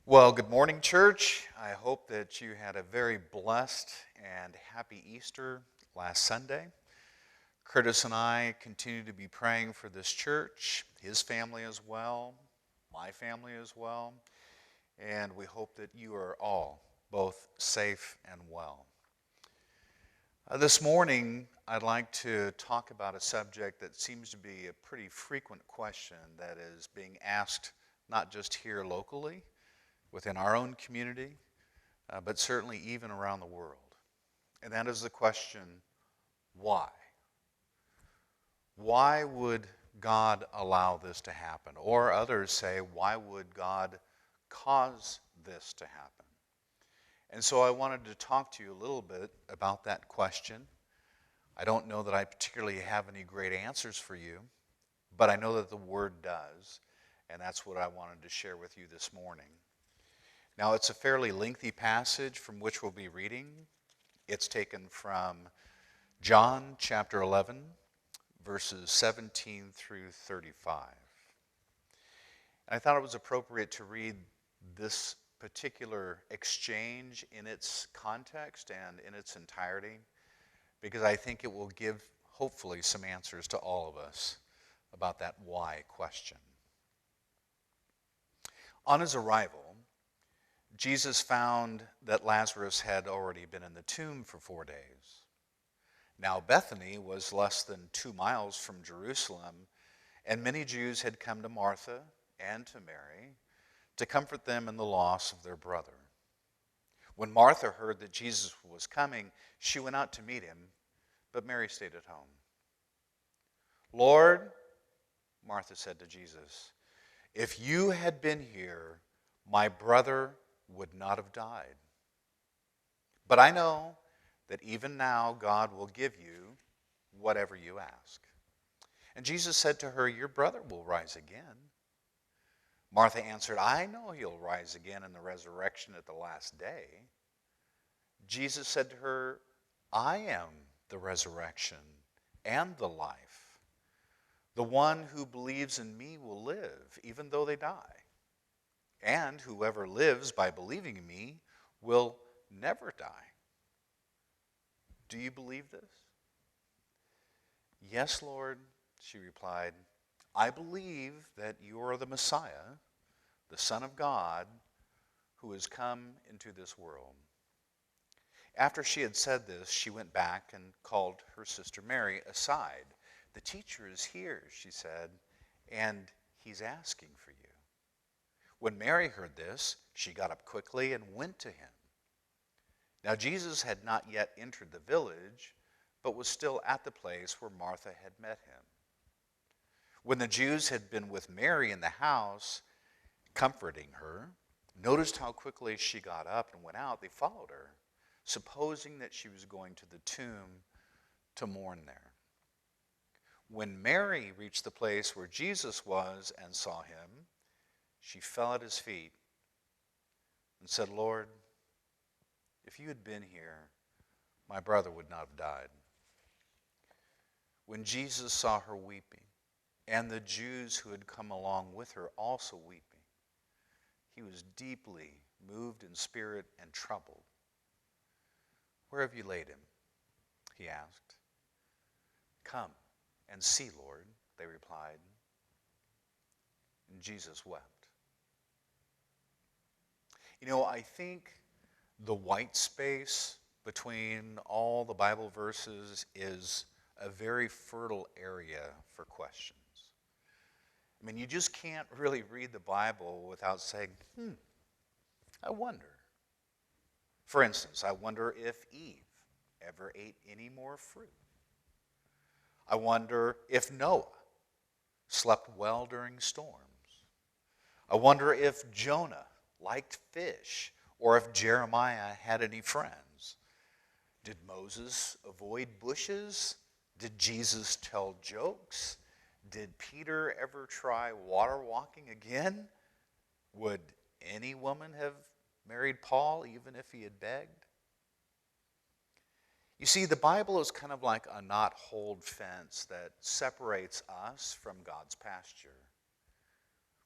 Well, good morning, church. I hope that you had a very blessed and happy Easter last Sunday. Curtis and I continue to be praying for this church, his family as well, my family as well, and we hope that you are all both safe and well. This morning, I'd like to talk about a subject that seems to be a pretty frequent question that is being asked not just here locally, within our own community, but certainly even around the world. And that is the question, why? Why would God allow this to happen? Or others say, why would God cause this to happen? And so I wanted to talk to you a little bit about that question. I don't know that I particularly have any great answers for you, but I know that the Word does, and that's what I wanted to share with you this morning. Now, it's a fairly lengthy passage from which we'll be reading. It's taken from John chapter 11, verses 17 through 35. And I thought it was appropriate to read this particular exchange in its context and in its entirety, because I think it will give, hopefully, some answers to all of us about that why question. On his arrival, Jesus found that Lazarus had already been in the tomb for 4 days. Now Bethany was less than 2 miles from Jerusalem, and many Jews had come to Martha and to Mary to comfort them in the loss of their brother. When Martha heard that Jesus was coming, she went out to meet him, but Mary stayed at home. "Lord," Martha said to Jesus, "if you had been here, my brother would not have died. But I know that even now God will give you whatever you ask." And Jesus said to her, "Your brother will rise again." Martha answered, "I know he'll rise again in the resurrection at the last day." Jesus said to her, "I am the resurrection and the life. The one who believes in me will live, even though they die. And whoever lives by believing in me will never die. Do you believe this?" "Yes, Lord," she replied. "I believe that you are the Messiah, the Son of God, who has come into this world." After she had said this, she went back and called her sister Mary aside. "The teacher is here," she said, "and he's asking for you." When Mary heard this, she got up quickly and went to him. Now Jesus had not yet entered the village, but was still at the place where Martha had met him. When the Jews had been with Mary in the house, comforting her, noticed how quickly she got up and went out, they followed her, supposing that she was going to the tomb to mourn there. When Mary reached the place where Jesus was and saw him, she fell at his feet and said, "Lord, if you had been here, my brother would not have died." When Jesus saw her weeping, and the Jews who had come along with her also weeping, he was deeply moved in spirit and troubled. "Where have you laid him?" he asked. "Come and see, Lord," they replied. And Jesus wept. You know, I think the white space between all the Bible verses is a very fertile area for questions. I mean, you just can't really read the Bible without saying, I wonder. For instance, I wonder if Eve ever ate any more fruit. I wonder if Noah slept well during storms. I wonder if Jonah liked fish, or if Jeremiah had any friends. Did Moses avoid bushes? Did Jesus tell jokes? Did Peter ever try water walking again? Would any woman have married Paul even if he had begged? You see, the Bible is kind of like a not-hold fence that separates us from God's pasture.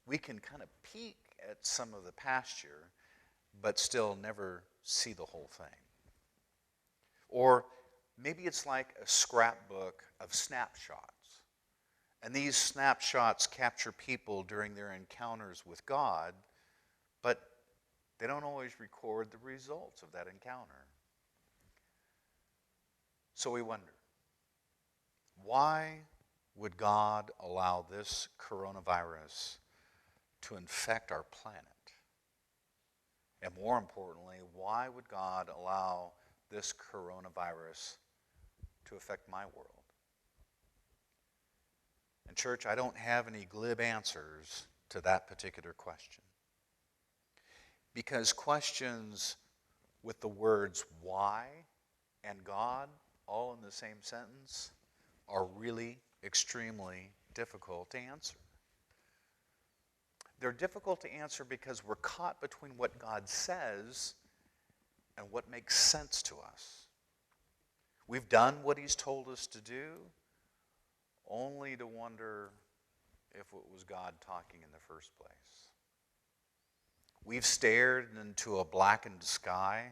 We can kind of peek at some of the pasture, but still never see the whole thing. Or maybe it's like a scrapbook of snapshots. And these snapshots capture people during their encounters with God, but they don't always record the results of that encounter. So we wonder, why would God allow this coronavirus to infect our planet? And more importantly, why would God allow this coronavirus to affect my world? And church, I don't have any glib answers to that particular question. Because questions with the words why and God all in the same sentence are really extremely difficult to answer. They're difficult to answer because we're caught between what God says and what makes sense to us. We've done what He's told us to do, only to wonder if it was God talking in the first place. We've stared into a blackened sky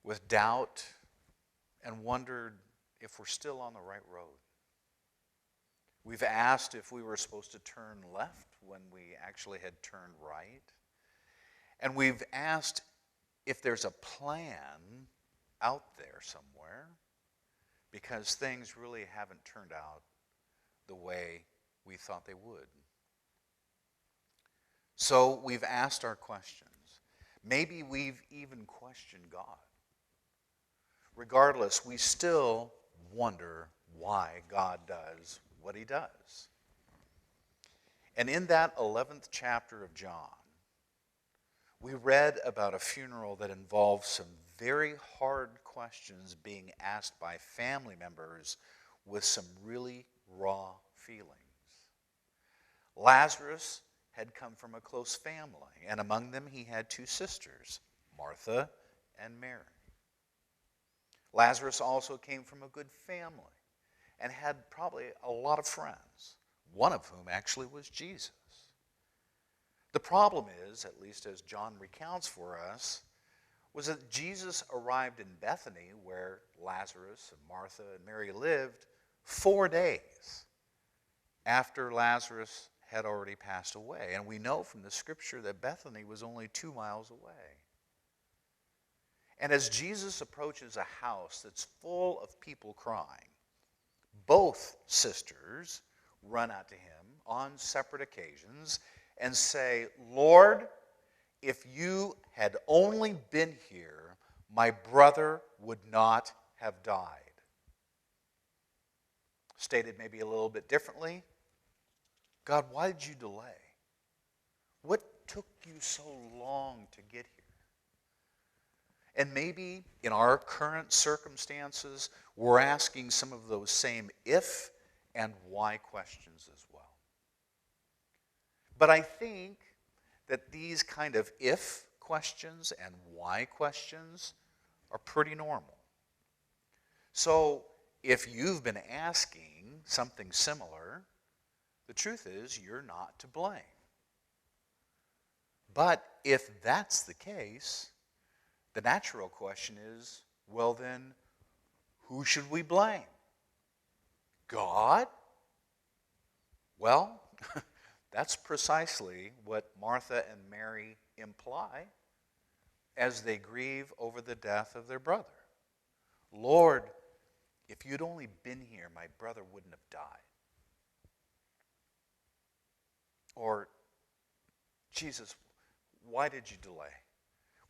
with doubt and wondered if we're still on the right road. We've asked if we were supposed to turn left when we actually had turned right. And we've asked if there's a plan out there somewhere, because things really haven't turned out the way we thought they would. So we've asked our questions. Maybe we've even questioned God. Regardless, we still wonder why God does what He does. And in that 11th chapter of John, we read about a funeral that involved some very hard questions being asked by family members with some really raw feelings. Lazarus had come from a close family, and among them he had two sisters, Martha and Mary. Lazarus also came from a good family and had probably a lot of friends, one of whom actually was Jesus. The problem is, at least as John recounts for us, was that Jesus arrived in Bethany, where Lazarus and Martha and Mary lived, 4 days after Lazarus had already passed away. And we know from the scripture that Bethany was only 2 miles away. And as Jesus approaches a house that's full of people crying, both sisters run out to him on separate occasions and say, "Lord, if you had only been here, my brother would not have died." Stated maybe a little bit differently, God, why did you delay? What took you so long to get here? And maybe in our current circumstances, we're asking some of those same if and why questions as well. But I think that these kind of if questions and why questions are pretty normal. So if you've been asking something similar, the truth is you're not to blame. But if that's the case, the natural question is, well then, who should we blame? God? Well, that's precisely what Martha and Mary imply as they grieve over the death of their brother. Lord, if you'd only been here, my brother wouldn't have died. Or, Jesus, why did you delay?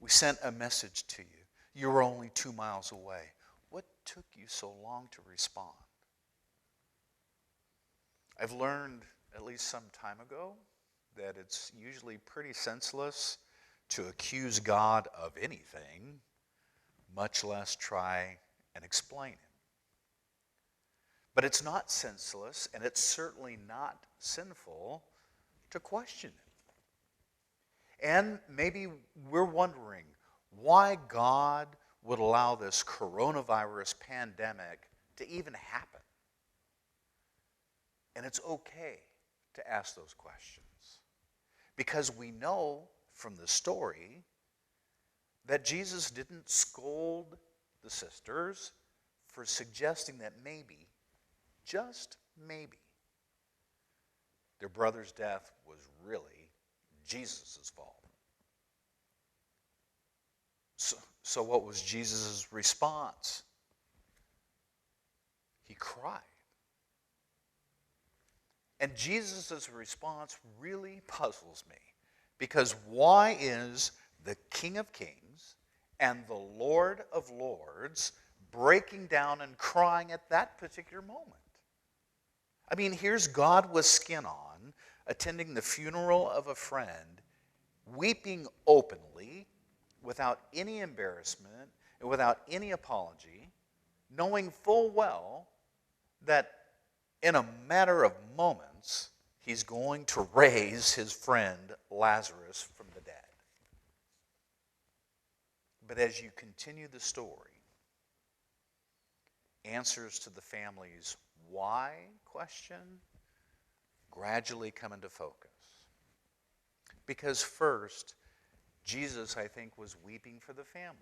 We sent a message to you. You were only 2 miles away. What took you so long to respond? I've learned, at least some time ago, that it's usually pretty senseless to accuse God of anything, much less try and explain it. But it's not senseless, and it's certainly not sinful to question it. And maybe we're wondering why God would allow this coronavirus pandemic to even happen. And it's okay to ask those questions. Because we know from the story that Jesus didn't scold the sisters for suggesting that maybe, just maybe, their brother's death was really Jesus' fault. So what was Jesus' response? He cried. And Jesus' response really puzzles me, because why is the King of Kings and the Lord of Lords breaking down and crying at that particular moment? I mean, here's God with skin on, attending the funeral of a friend, weeping openly, without any embarrassment and without any apology, knowing full well that in a matter of moments, he's going to raise his friend Lazarus from the dead. But as you continue the story, answers to the family's why question gradually come into focus. Because first, Jesus, I think, was weeping for the family.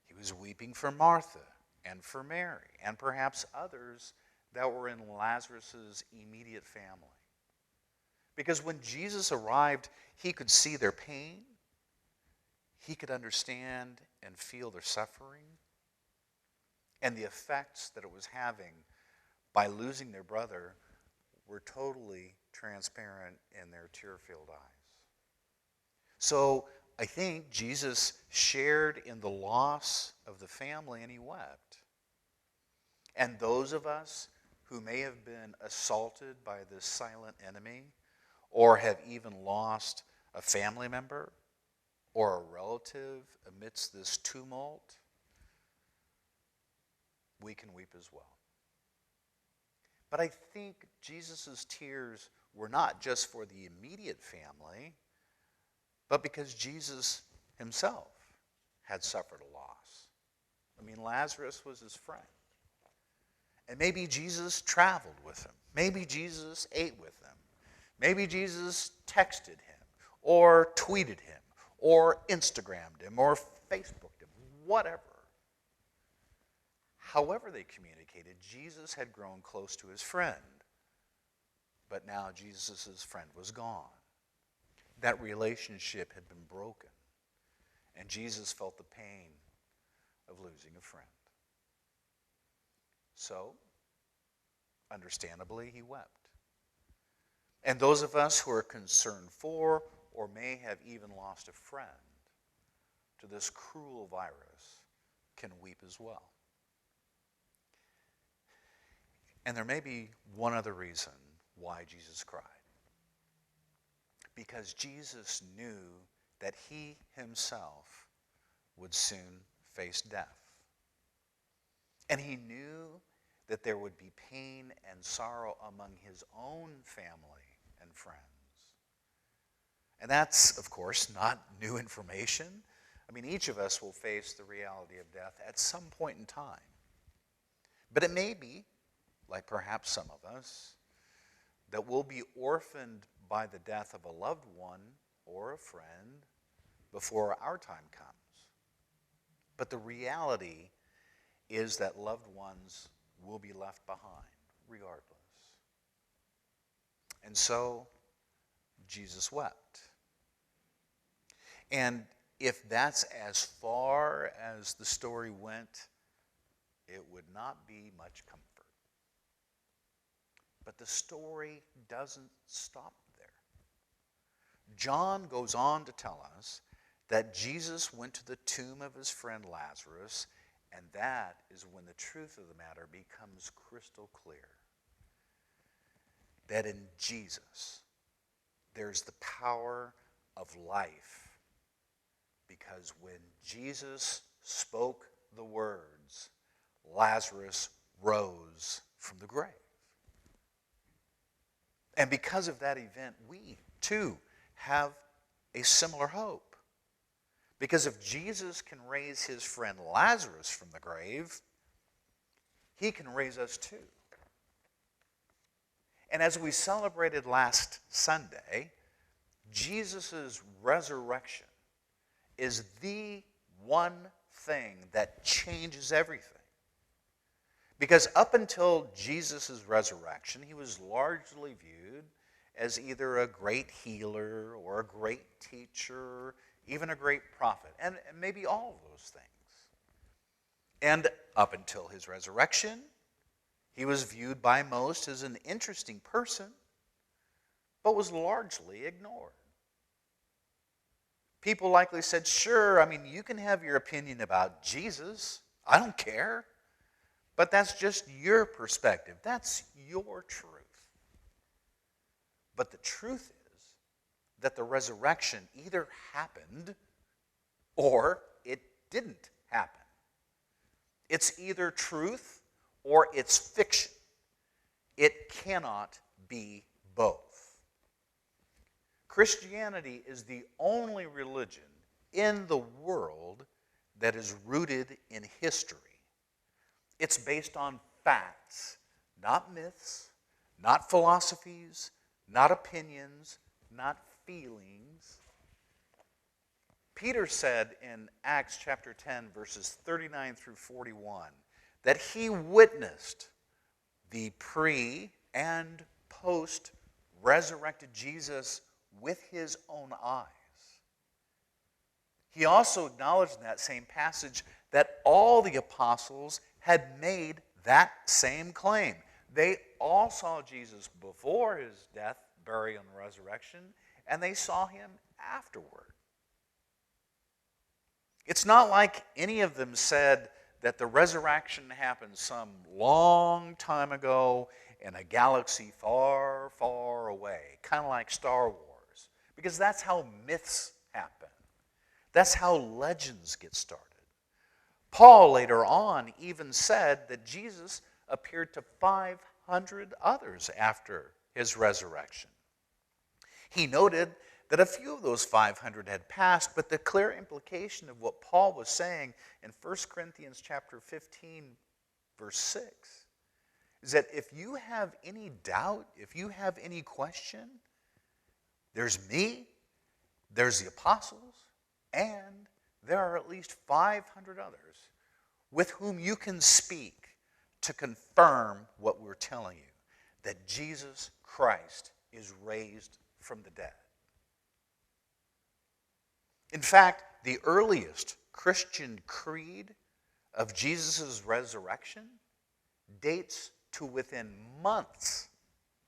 He was weeping for Martha and for Mary and perhaps others that were in Lazarus' immediate family. Because when Jesus arrived, he could see their pain. He could understand and feel their suffering and the effects that it was having by losing their brother were totally transparent in their tear-filled eyes. So I think Jesus shared in the loss of the family and he wept. And those of us who may have been assaulted by this silent enemy or have even lost a family member or a relative amidst this tumult, we can weep as well. But I think Jesus' tears were not just for the immediate family, but because Jesus himself had suffered a loss. I mean, Lazarus was his friend. And maybe Jesus traveled with him. Maybe Jesus ate with him. Maybe Jesus texted him or tweeted him or Instagrammed him or Facebooked him, whatever. However they communicated, Jesus had grown close to his friend. But now Jesus' friend was gone. That relationship had been broken. And Jesus felt the pain of losing a friend. So, understandably, he wept. And those of us who are concerned for or may have even lost a friend to this cruel virus can weep as well. And there may be one other reason why Jesus cried. Because Jesus knew that he himself would soon face death. And he knew that there would be pain and sorrow among his own family and friends. And that's, of course, not new information. I mean, each of us will face the reality of death at some point in time. But it may be, like perhaps some of us, that we'll be orphaned by the death of a loved one or a friend before our time comes. But the reality is that loved ones will be left behind regardless. And so Jesus wept. And if that's as far as the story went, it would not be much comfort. But the story doesn't stop there. John goes on to tell us that Jesus went to the tomb of his friend Lazarus, and that is when the truth of the matter becomes crystal clear. That in Jesus, there's the power of life. Because when Jesus spoke the words, Lazarus rose from the grave. And because of that event, we too have a similar hope. Because if Jesus can raise his friend Lazarus from the grave, he can raise us too. And as we celebrated last Sunday, Jesus' resurrection is the one thing that changes everything. Because up until Jesus' resurrection, he was largely viewed as either a great healer or a great teacher, even a great prophet, and maybe all of those things. And up until his resurrection, he was viewed by most as an interesting person, but was largely ignored. People likely said, sure, you can have your opinion about Jesus. I don't care. But that's just your perspective. That's your truth. But the truth is that the resurrection either happened or it didn't happen. It's either truth or it's fiction. It cannot be both. Christianity is the only religion in the world that is rooted in history. It's based on facts, not myths, not philosophies, not opinions, not feelings. Peter said in Acts chapter 10, verses 39 through 41, that he witnessed the pre- and post-resurrected Jesus with his own eyes. He also acknowledged in that same passage that all the apostles had made that same claim. They all saw Jesus before his death, burial, and resurrection, and they saw him afterward. It's not like any of them said that the resurrection happened some long time ago in a galaxy far, far away, kind of like Star Wars, because that's how myths happen. That's how legends get started. Paul later on even said that Jesus appeared to 500 others after his resurrection. He noted that a few of those 500 had passed, but the clear implication of what Paul was saying in 1 Corinthians chapter 15, verse 6, is that if you have any doubt, if you have any question, there's me, there's the apostles, and there are at least 500 others with whom you can speak to confirm what we're telling you, that Jesus Christ is raised from the dead. In fact, the earliest Christian creed of Jesus' resurrection dates to within months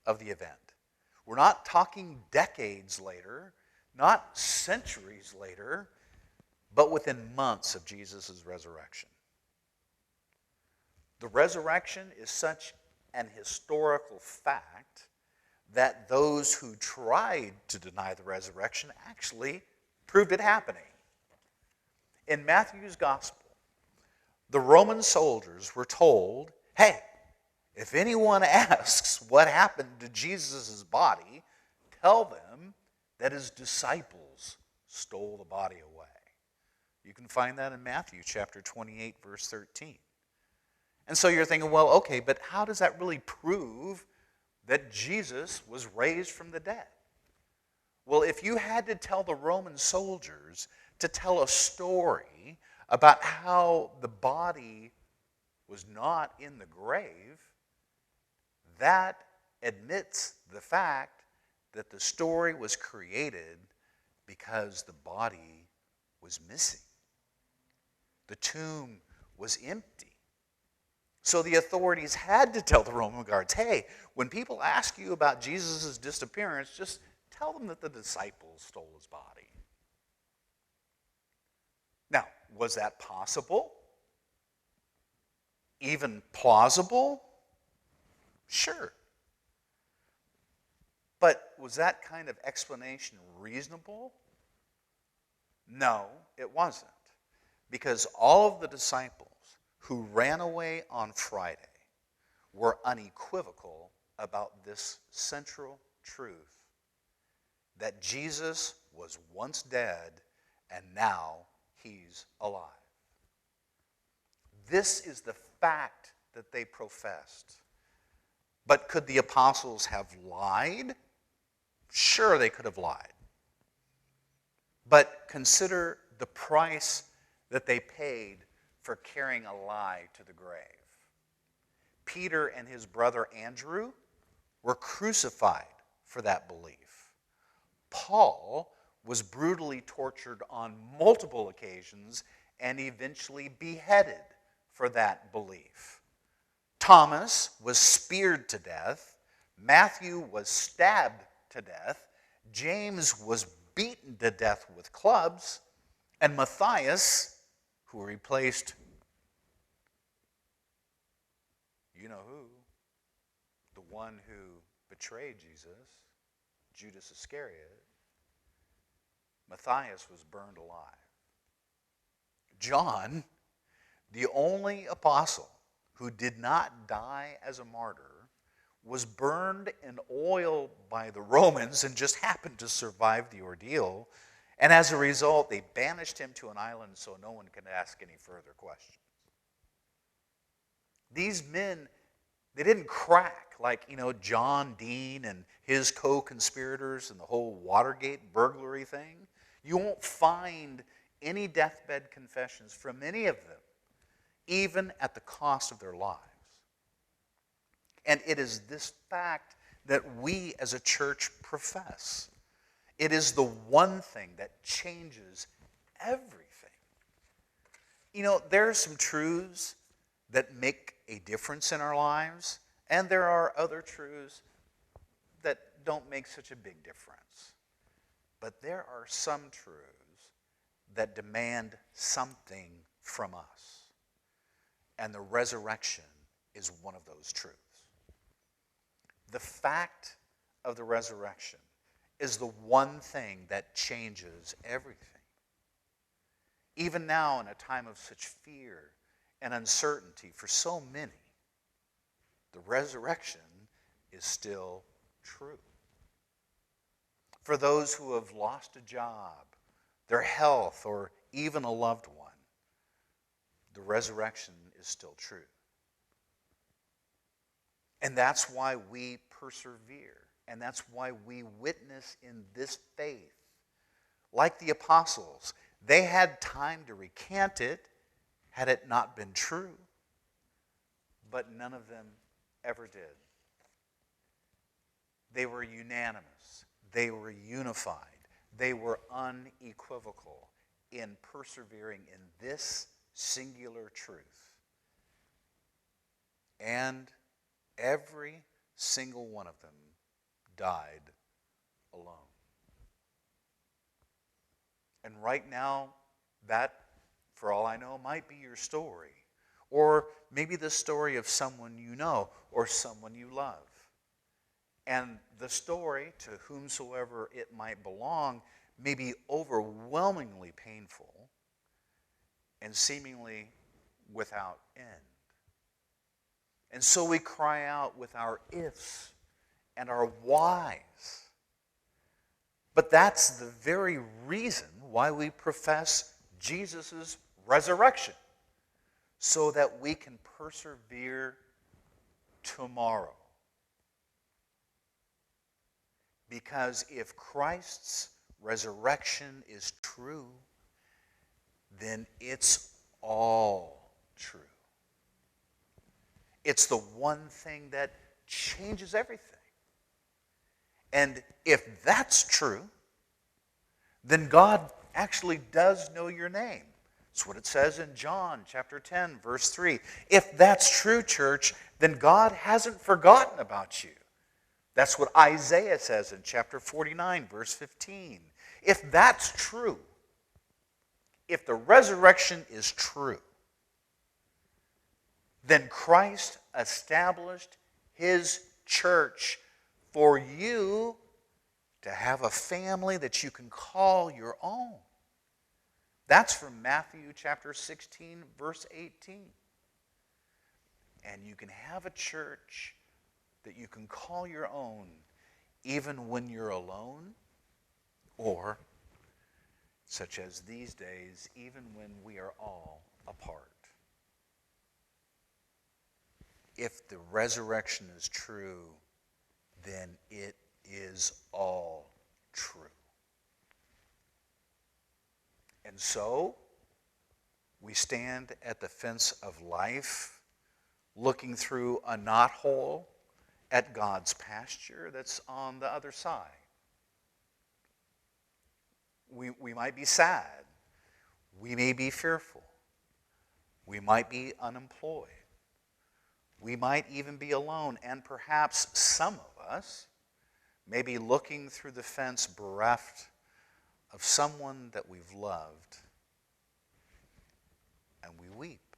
of the event. We're not talking decades later, not centuries later, but within months of Jesus' resurrection. The resurrection is such an historical fact that those who tried to deny the resurrection actually proved it happening. In Matthew's gospel, the Roman soldiers were told, hey, if anyone asks what happened to Jesus' body, tell them that his disciples stole the body away. You can find that in Matthew chapter 28, verse 13. And so you're thinking, well, okay, but how does that really prove that Jesus was raised from the dead? Well, if you had to tell the Roman soldiers to tell a story about how the body was not in the grave, that admits the fact that the story was created because the body was missing. The tomb was empty. So the authorities had to tell the Roman guards, hey, when people ask you about Jesus' disappearance, just tell them that the disciples stole his body. Now, was that possible? Even plausible? Sure. But was that kind of explanation reasonable? No, it wasn't. Because all of the disciples who ran away on Friday were unequivocal about this central truth, that Jesus was once dead and now he's alive. This is the fact that they professed. But could the apostles have lied? Sure, they could have lied. but consider the price that they paid for carrying a lie to the grave. Peter and his brother Andrew were crucified for that belief. Paul was brutally tortured on multiple occasions and eventually beheaded for that belief. Thomas was speared to death. Matthew was stabbed to death. James was beaten to death with clubs. And Matthias, who replaced, you know who, the one who betrayed Jesus, Judas Iscariot, Matthias was burned alive. John, the only apostle who did not die as a martyr, was burned in oil by the Romans and just happened to survive the ordeal. And as a result, they banished him to an island so no one could ask any further questions. These men, they didn't crack like, John Dean and his co-conspirators and the whole Watergate burglary thing. You won't find any deathbed confessions from any of them, even at the cost of their lives. And it is this fact that we as a church profess. It is the one thing that changes everything. There are some truths that make a difference in our lives, and there are other truths that don't make such a big difference. But there are some truths that demand something from us. And the resurrection is one of those truths. The fact of the resurrection is the one thing that changes everything. Even now, in a time of such fear and uncertainty for so many, the resurrection is still true. For those who have lost a job, their health, or even a loved one, the resurrection is still true. And that's why we persevere. And that's why we witness in this faith. Like the apostles, they had time to recant it had it not been true. But none of them ever did. They were unanimous. They were unified. They were unequivocal in persevering in this singular truth. And every single one of them died alone. And right now, that, for all I know, might be your story. Or maybe the story of someone you know or someone you love. And the story, to whomsoever it might belong, may be overwhelmingly painful and seemingly without end. And so we cry out with our ifs and our whys. But that's the very reason why we profess Jesus' resurrection, so that we can persevere tomorrow. Because if Christ's resurrection is true, then it's all true. It's the one thing that changes everything. And if that's true, then God actually does know your name. That's what it says in John chapter 10, verse 3. If that's true, church, then God hasn't forgotten about you. That's what Isaiah says in chapter 49, verse 15. If that's true, if the resurrection is true, then Christ established his church for you to have a family that you can call your own. That's from Matthew chapter 16, verse 18. And you can have a church that you can call your own even when you're alone, or, such as these days, even when we are all apart. If the resurrection is true, then it is all true. And so, we stand at the fence of life, looking through a knothole at God's pasture that's on the other side. We might be sad. We may be fearful. We might be unemployed. We might even be alone. And perhaps some of us may be looking through the fence bereft of someone that we've loved, and we weep.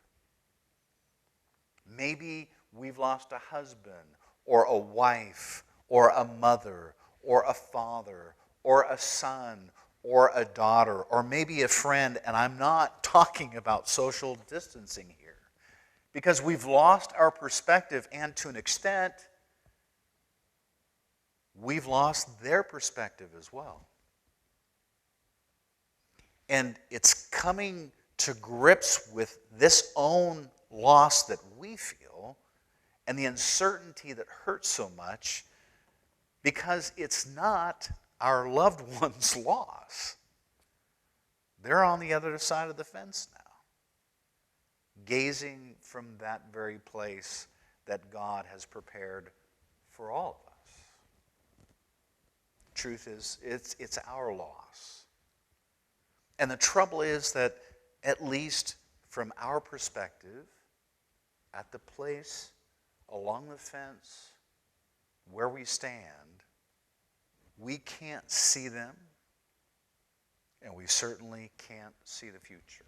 Maybe we've lost a husband or a wife or a mother or a father or a son or a daughter or maybe a friend, and I'm not talking about social distancing here, because we've lost our perspective, and to an extent, we've lost their perspective as well. And it's coming to grips with this own loss that we feel and the uncertainty that hurts so much, because it's not our loved one's loss. They're on the other side of the fence now, gazing from that very place that God has prepared for all of us. Truth is, it's our loss. And the trouble is that, at least from our perspective, at the place along the fence where we stand, we can't see them, and we certainly can't see the future.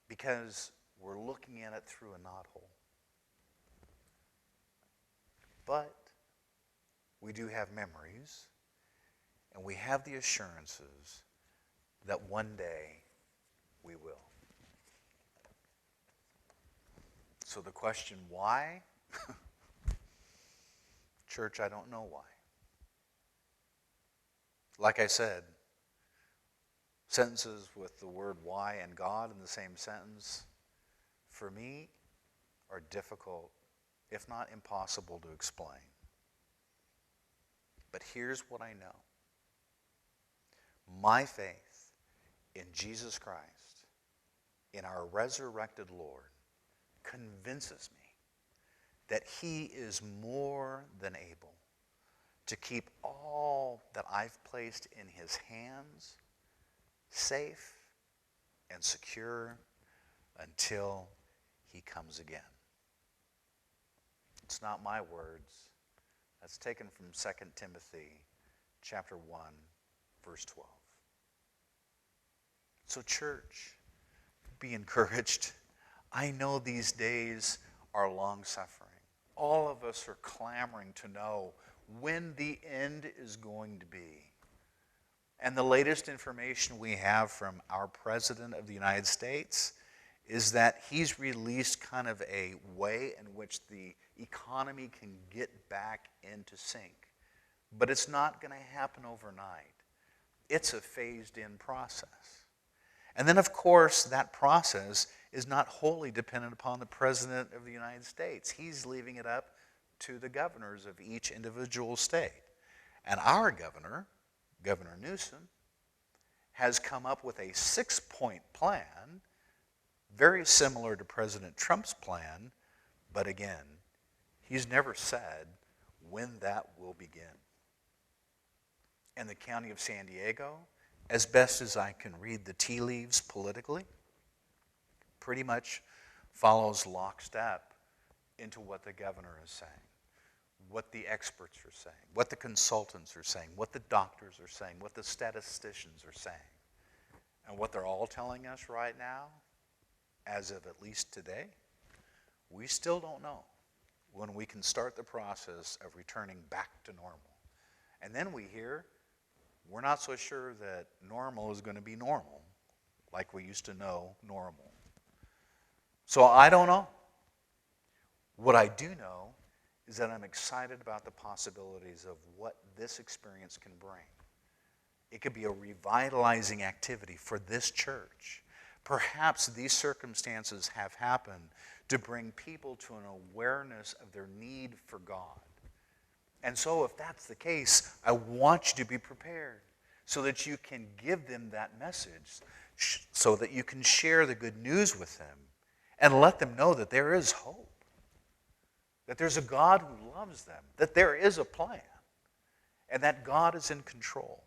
Because we're looking at it through a knothole. But we do have memories, and we have the assurances that one day we will. So the question, why? Church, I don't know why. Like I said, sentences with the word why and God in the same sentence, for me, are difficult, if not impossible, to explain. But here's what I know. My faith in Jesus Christ, in our resurrected Lord, convinces me that He is more than able to keep all that I've placed in His hands safe and secure until He comes again. It's not my words. That's taken from 2 Timothy chapter 1, verse 12. So church, be encouraged. I know these days are long-suffering. All of us are clamoring to know when the end is going to be. And the latest information we have from our President of the United States is that he's released kind of a way in which the economy can get back into sync. But it's not going to happen overnight. It's a phased-in process. And then, of course, that process is not wholly dependent upon the President of the United States. He's leaving it up to the governors of each individual state. And our governor, Governor Newsom, has come up with a 6-point plan, very similar to President Trump's plan, but again, he's never said when that will begin. And the county of San Diego, as best as I can read the tea leaves politically, pretty much follows lockstep into what the governor is saying, what the experts are saying, what the consultants are saying, what the doctors are saying, what the statisticians are saying. And what they're all telling us right now, as of at least today, we still don't know when we can start the process of returning back to normal. And then we hear we're not so sure that normal is going to be normal like we used to know normal. So I don't know. What I do know is that I'm excited about the possibilities of what this experience can bring. It could be a revitalizing activity for this church. Perhaps these circumstances have happened to bring people to an awareness of their need for God. And so if that's the case, I want you to be prepared. so that you can give them that message, so that you can share the good news with them and let them know that there is hope, that there's a God who loves them, that there is a plan, and that God is in control.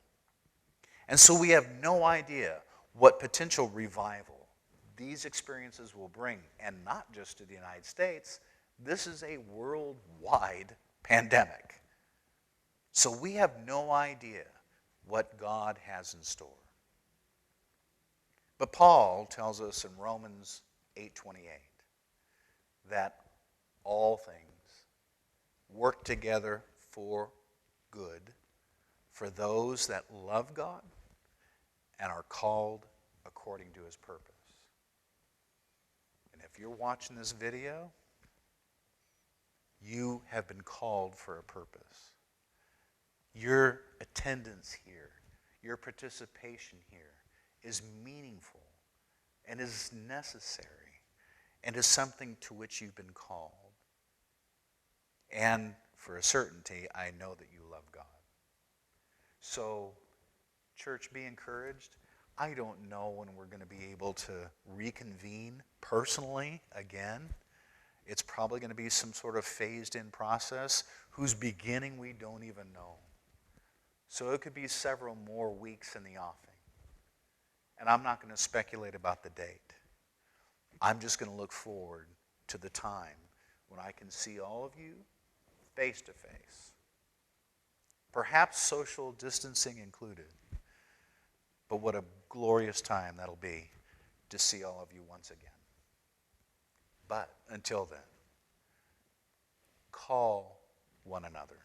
And so we have no idea what potential revival these experiences will bring, and not just to the United States. This is a worldwide pandemic. So we have no idea what God has in store. But Paul tells us in Romans 8:28 that all things work together for good for those that love God and are called according to his purpose. And if you're watching this video, you have been called for a purpose. Your attendance here, your participation here is meaningful and is necessary and is something to which you've been called. And for a certainty, I know that you love God. So, church, be encouraged. I don't know when we're going to be able to reconvene personally again. It's probably going to be some sort of phased-in process whose beginning we don't even know. So it could be several more weeks in the offing. And I'm not going to speculate about the date. I'm just going to look forward to the time when I can see all of you face to face. Perhaps social distancing included. But what a glorious time that'll be to see all of you once again. But until then, call one another.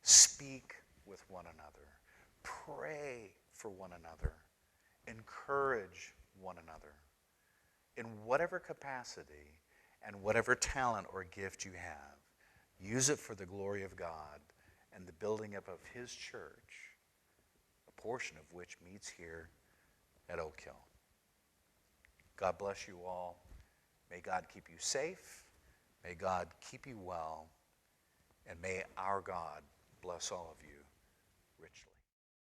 Speak with one another. Pray for one another. Encourage one another. In whatever capacity and whatever talent or gift you have, use it for the glory of God and the building up of his church, a portion of which meets here at Oak Hill. God bless you all. May God keep you safe. May God keep you well. And may our God bless all of you richly.